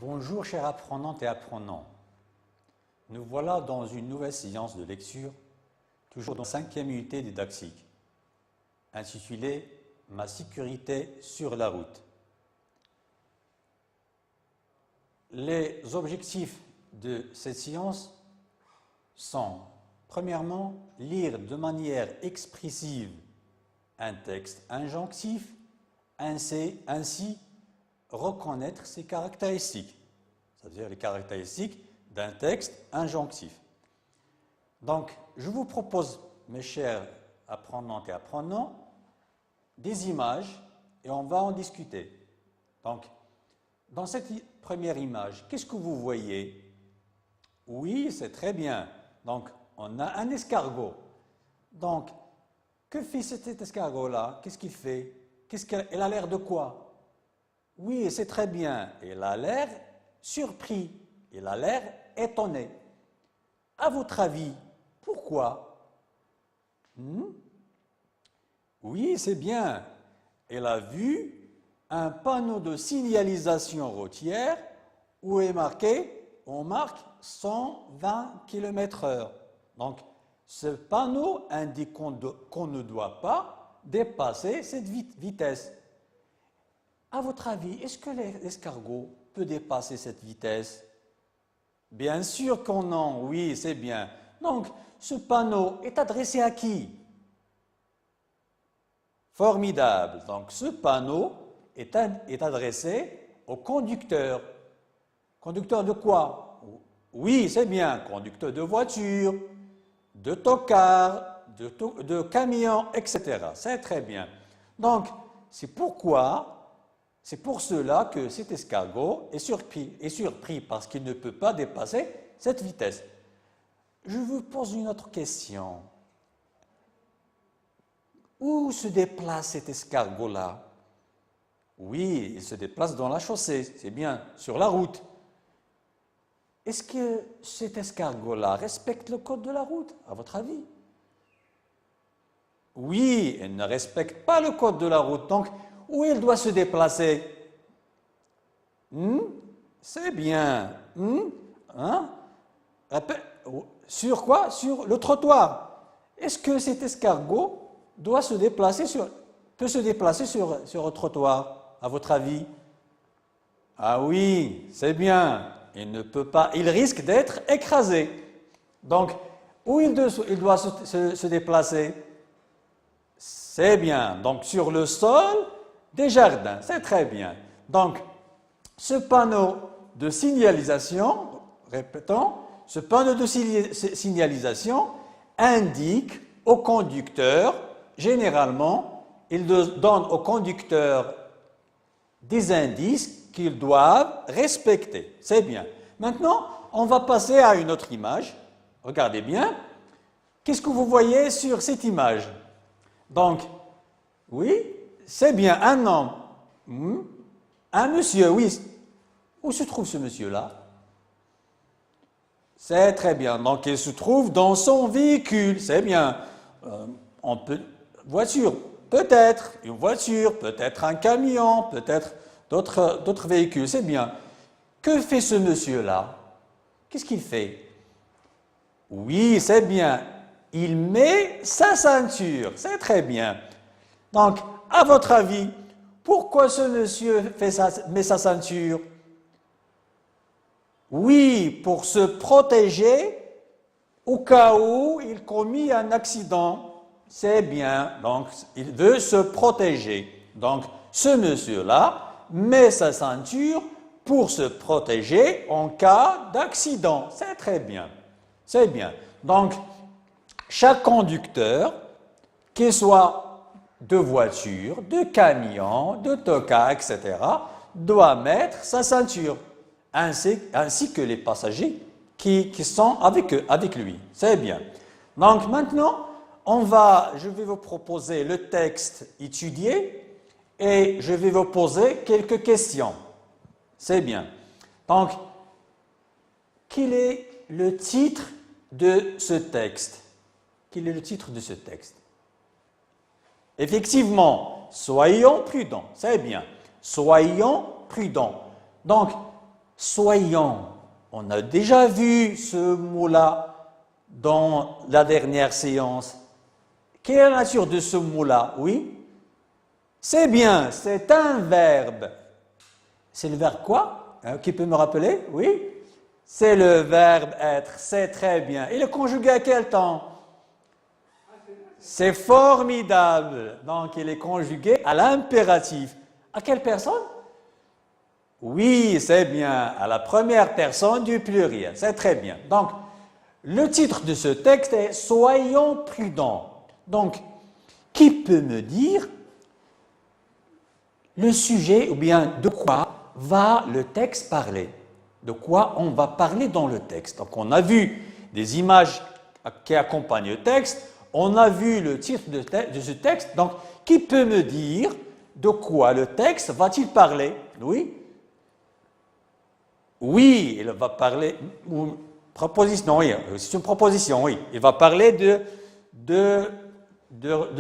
Bonjour chers apprenantes et apprenants. Nous voilà dans une nouvelle séance de lecture, toujours dans la 5e unité didactique, intitulée « Ma sécurité sur la route ». Les objectifs de cette séance sont, premièrement, lire de manière expressive un texte injonctif, ainsi reconnaître ses caractéristiques, c'est-à-dire les caractéristiques d'un texte injonctif. Donc, je vous propose, mes chers apprenantes et apprenants, des images et on va en discuter. Donc, dans cette première image, qu'est-ce que vous voyez? Oui, c'est très bien. Donc, on a un escargot. Donc, que fait cet escargot-là? Qu'est-ce qu'il fait? Elle a l'air de quoi? Oui, c'est très bien. Il a l'air surpris. Il a l'air étonné. À votre avis, pourquoi? Oui, c'est bien. Elle a vu un panneau de signalisation routière où est marqué, on marque 120 km/h. Donc, ce panneau indique qu'on ne doit pas dépasser cette vitesse. À votre avis, est-ce que l'escargot peut dépasser cette vitesse? Bien sûr qu'on non, oui, c'est bien. Donc, ce panneau est adressé à qui? Formidable. Donc, ce panneau est adressé au conducteur. Conducteur de quoi? Oui, c'est bien. Conducteur de voiture, de tocard, de camion, etc. C'est très bien. Donc, c'est pour cela que cet escargot est surpris parce qu'il ne peut pas dépasser cette vitesse. Je vous pose une autre question. Où se déplace cet escargot-là? Oui, il se déplace dans la chaussée, c'est bien, sur la route. Est-ce que cet escargot-là respecte le code de la route, à votre avis? Oui, il ne respecte pas le code de la route, donc où il doit se déplacer? C'est bien. Sur quoi? Sur le trottoir. Est-ce que cet escargot peut se déplacer sur le trottoir, à votre avis? Ah oui, c'est bien. Il ne peut pas, il risque d'être écrasé. Donc, où il doit se déplacer? C'est bien. Donc, sur le sol des jardins. C'est très bien. Donc, ce panneau de signalisation, répétons, ce panneau de signalisation indique au conducteur, généralement, il donne au conducteur des indices qu'ils doivent respecter. C'est bien. Maintenant, on va passer à une autre image. Regardez bien. Qu'est-ce que vous voyez sur cette image? Donc, oui, c'est bien, un homme, un monsieur, oui. Où se trouve ce monsieur-là? C'est très bien. Donc, il se trouve dans son véhicule. C'est bien. Voiture, peut-être une voiture, peut-être un camion, peut-être d'autres véhicules. C'est bien. Que fait ce monsieur-là? Qu'est-ce qu'il fait? Oui, c'est bien. Il met sa ceinture. C'est très bien. Donc, à votre avis, pourquoi ce monsieur met sa ceinture? Oui, pour se protéger au cas où il commet un accident. C'est bien. Donc, il veut se protéger. Donc, ce monsieur-là met sa ceinture pour se protéger en cas d'accident. C'est très bien. C'est bien. Donc, chaque conducteur, qu'il soit de voiture, de camion, de tocard, etc., doit mettre sa ceinture, ainsi que les passagers qui sont avec lui. C'est bien. Donc maintenant, je vais vous proposer le texte étudié et je vais vous poser quelques questions. C'est bien. Donc, quel est le titre de ce texte? Quel est le titre de ce texte? Effectivement, soyons prudents. C'est bien. Soyons prudents. Donc, Soyons. On a déjà vu ce mot-là dans la dernière séance. Quelle est la nature de ce mot-là? Oui? C'est bien, c'est un verbe. C'est le verbe quoi? Qui peut me rappeler? Oui? C'est le verbe être, c'est très bien. Il est conjugué à quel temps? C'est formidable. Donc, il est conjugué à l'impératif. À quelle personne? Oui, c'est bien, à la première personne du pluriel. C'est très bien. Donc, le titre de ce texte est « Soyons prudents ». Donc, qui peut me dire le sujet ou bien de quoi va le texte parler? De quoi on va parler dans le texte? Donc, on a vu des images qui accompagnent le texte. On a vu le titre de ce texte, donc qui peut me dire de quoi le texte va-t-il parler? Oui? Oui, il va parler, proposition, oui, c'est une proposition, oui. Il va parler de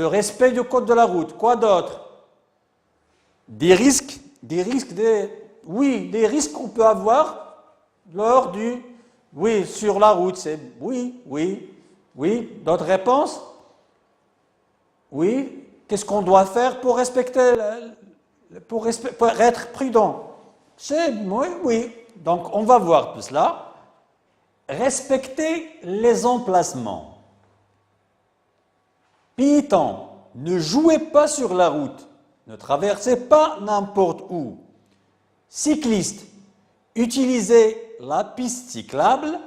respect du code de la route. Quoi d'autre? Des risques, oui, des risques qu'on peut avoir lors du, oui, sur la route, c'est, oui, d'autres réponses? Oui, qu'est-ce qu'on doit faire pour respecter, pour être prudent? C'est, oui, donc on va voir tout cela. Respecter les emplacements. Piétons, ne jouez pas sur la route, ne traversez pas n'importe où. Cyclistes, utilisez la piste cyclable,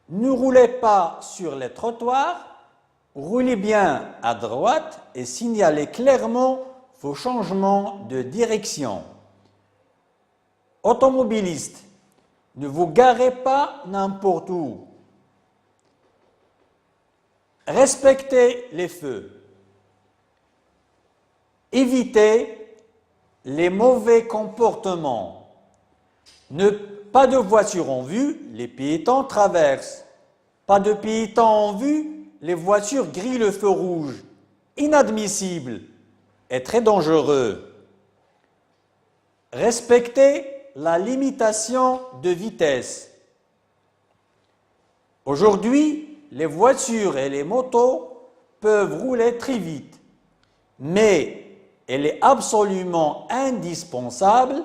ne roulez pas sur les trottoirs, roulez bien à droite et signalez clairement vos changements de direction. Automobilistes, ne vous garez pas n'importe où. Respectez les feux. Évitez les mauvais comportements. Pas de voiture en vue, les piétons traversent. Pas de piétons en vue, les voitures grillent le feu rouge. Inadmissible et très dangereux. Respectez la limitation de vitesse. Aujourd'hui, les voitures et les motos peuvent rouler très vite, mais il est absolument indispensable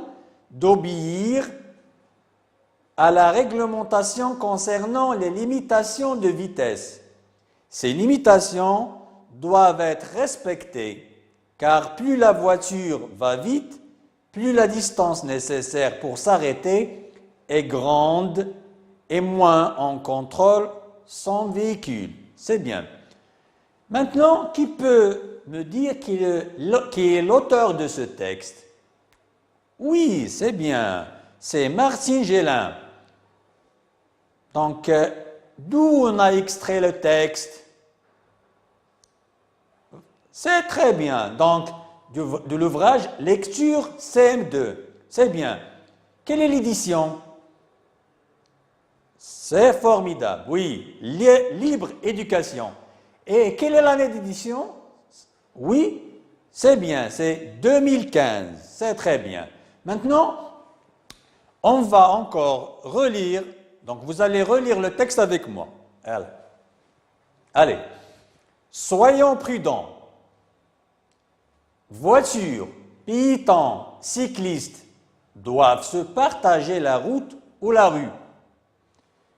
d'obéir à la réglementation concernant les limitations de vitesse. Ces limitations doivent être respectées, car plus la voiture va vite, plus la distance nécessaire pour s'arrêter est grande et moins on contrôle son véhicule. C'est bien. Maintenant, qui peut me dire qui est l'auteur de ce texte? Oui, c'est bien, c'est Martine Gélin. Donc, d'où on a extrait le texte? C'est très bien. Donc, de l'ouvrage Lecture CM2. C'est bien. Quelle est l'édition? C'est formidable, oui. Libre Éducation. Et quelle est l'année d'édition? Oui, c'est bien, c'est 2015. C'est très bien. Maintenant, on va encore relire. Donc, vous allez relire le texte avec moi. Allez. Soyons prudents. Voitures, piétons, cyclistes doivent se partager la route ou la rue.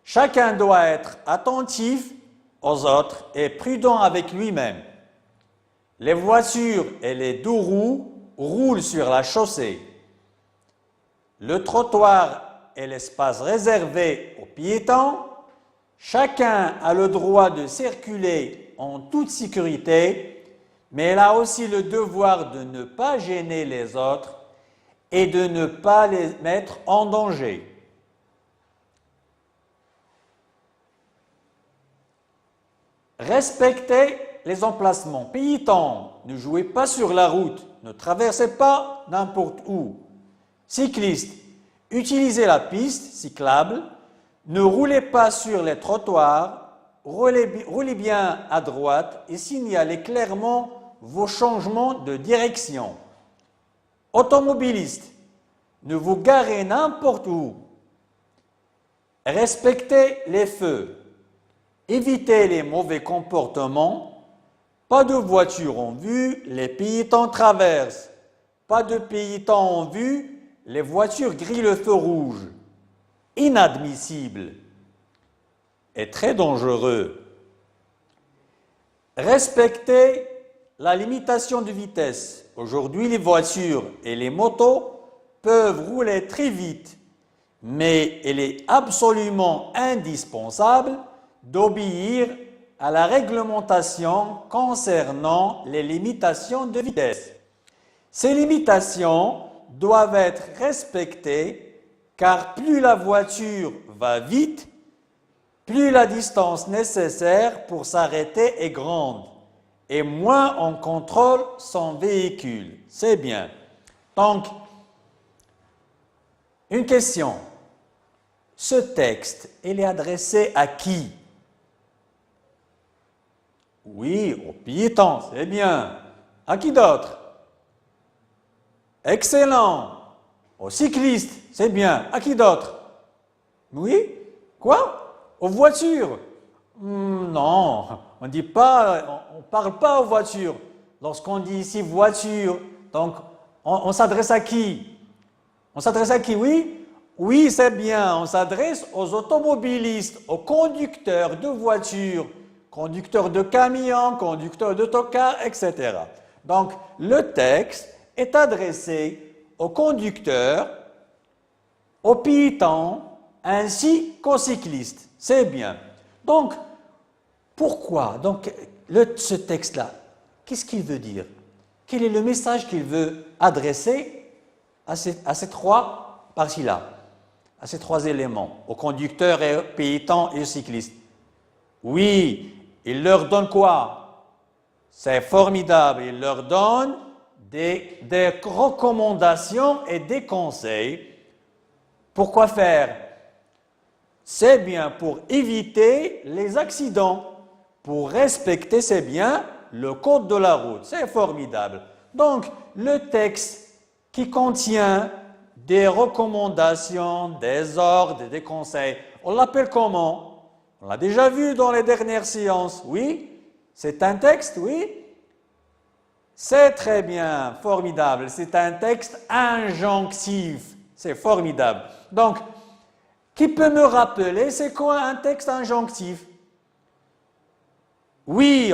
Chacun doit être attentif aux autres et prudent avec lui-même. Les voitures et les deux roues roulent sur la chaussée. Le trottoir est l'espace réservé aux piétons. Chacun a le droit de circuler en toute sécurité, mais elle a aussi le devoir de ne pas gêner les autres et de ne pas les mettre en danger. Respectez les emplacements. Piétons, ne jouez pas sur la route, ne traversez pas n'importe où. Cyclistes, utilisez la piste cyclable, ne roulez pas sur les trottoirs, roulez bien à droite et signalez clairement vos changements de direction. Automobilistes, ne vous garez n'importe où. respectez les feux, évitez les mauvais comportements, pas de voiture en vue, les piétons traversent, pas de piétons en vue, les voitures grillent le feu rouge. Inadmissible et très dangereux. Respectez la limitation de vitesse. Aujourd'hui, les voitures et les motos peuvent rouler très vite, mais il est absolument indispensable d'obéir à la réglementation concernant les limitations de vitesse. Ces limitations doivent être respectées car plus la voiture va vite, plus la distance nécessaire pour s'arrêter est grande et moins on contrôle son véhicule. C'est bien. Donc, une question. Ce texte, il est adressé à qui? Oui, aux piétons, c'est bien. À qui d'autre? Excellent. Aux cyclistes, c'est bien. À qui d'autre? Oui? Quoi? Aux voitures? Non, on dit pas, on parle pas aux voitures. Lorsqu'on dit ici voiture, donc on s'adresse à qui? On s'adresse à qui? Oui? Oui, c'est bien. On s'adresse aux automobilistes, aux conducteurs de voitures, conducteurs de camions, conducteurs d'autocars, etc. Donc, le texte est adressé aux conducteurs, aux piétons, ainsi qu'aux cyclistes. C'est bien. Donc, pourquoi? Donc, ce texte-là, qu'est-ce qu'il veut dire? Quel est le message qu'il veut adresser à ces trois parties-là, à ces trois éléments, aux conducteurs, et aux piétons et aux cyclistes? Oui, il leur donne quoi? C'est formidable, il leur donne des recommandations et des conseils. Pour quoi faire? C'est bien pour éviter les accidents, pour respecter, c'est bien, le code de la route. C'est formidable. Donc, le texte qui contient des recommandations, des ordres, des conseils, on l'appelle comment? On l'a déjà vu dans les dernières séances, oui? C'est un texte, oui? C'est très bien, formidable. C'est un texte injonctif. C'est formidable. Donc, qui peut me rappeler, c'est quoi un texte injonctif? Oui,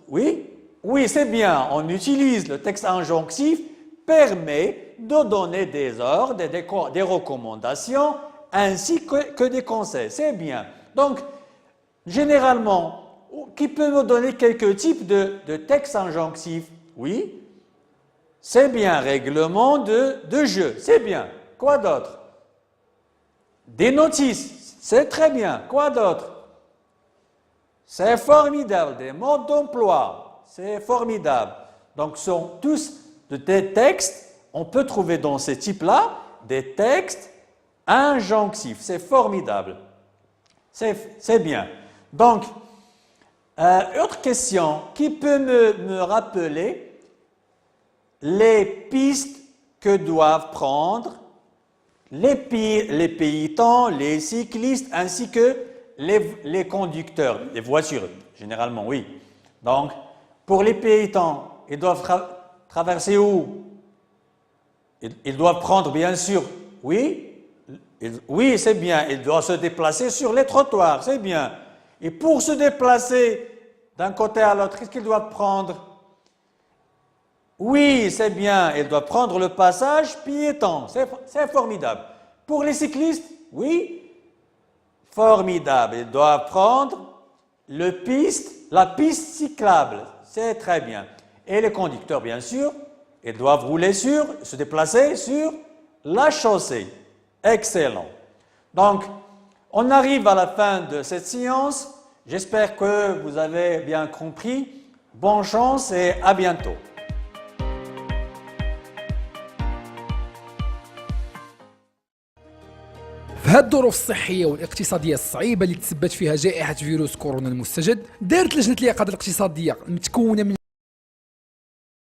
oui, c'est bien. On utilise le texte injonctif, permet de donner des ordres, des recommandations, ainsi que des conseils. C'est bien. Donc, généralement, qui peut me donner quelques types de textes injonctifs? Oui, c'est bien. Règlement de jeu. C'est bien. Quoi d'autre? Des notices, c'est très bien. Quoi d'autre? C'est formidable. Des modes d'emploi, c'est formidable. Donc, ce sont tous des textes, on peut trouver dans ces types-là des textes injonctifs. C'est formidable. C'est bien. Donc, autre question, qui peut me rappeler les pistes que doivent prendre les piétons, les cyclistes, ainsi que les conducteurs, les voitures, généralement, oui. Donc, pour les piétons, ils doivent traverser où? Ils doivent prendre, bien sûr, oui, oui, c'est bien, ils doivent se déplacer sur les trottoirs, c'est bien. Et pour se déplacer d'un côté à l'autre, qu'est-ce qu'ils doivent prendre? Oui, c'est bien, ils doivent prendre le passage piéton, c'est formidable. Pour les cyclistes, oui, formidable, ils doivent prendre la piste cyclable, c'est très bien. Et les conducteurs, bien sûr, ils doivent se déplacer sur la chaussée. Excellent. Donc, on arrive à la fin de cette séance. J'espère que vous avez bien compris. Bonne chance et à bientôt. في هذه الظروف الصحية والاقتصادية الصعيبة اللي تسببت فيها جائحة فيروس كورونا المستجد، دارت لجنة اليقظة الاقتصادية المتكونة من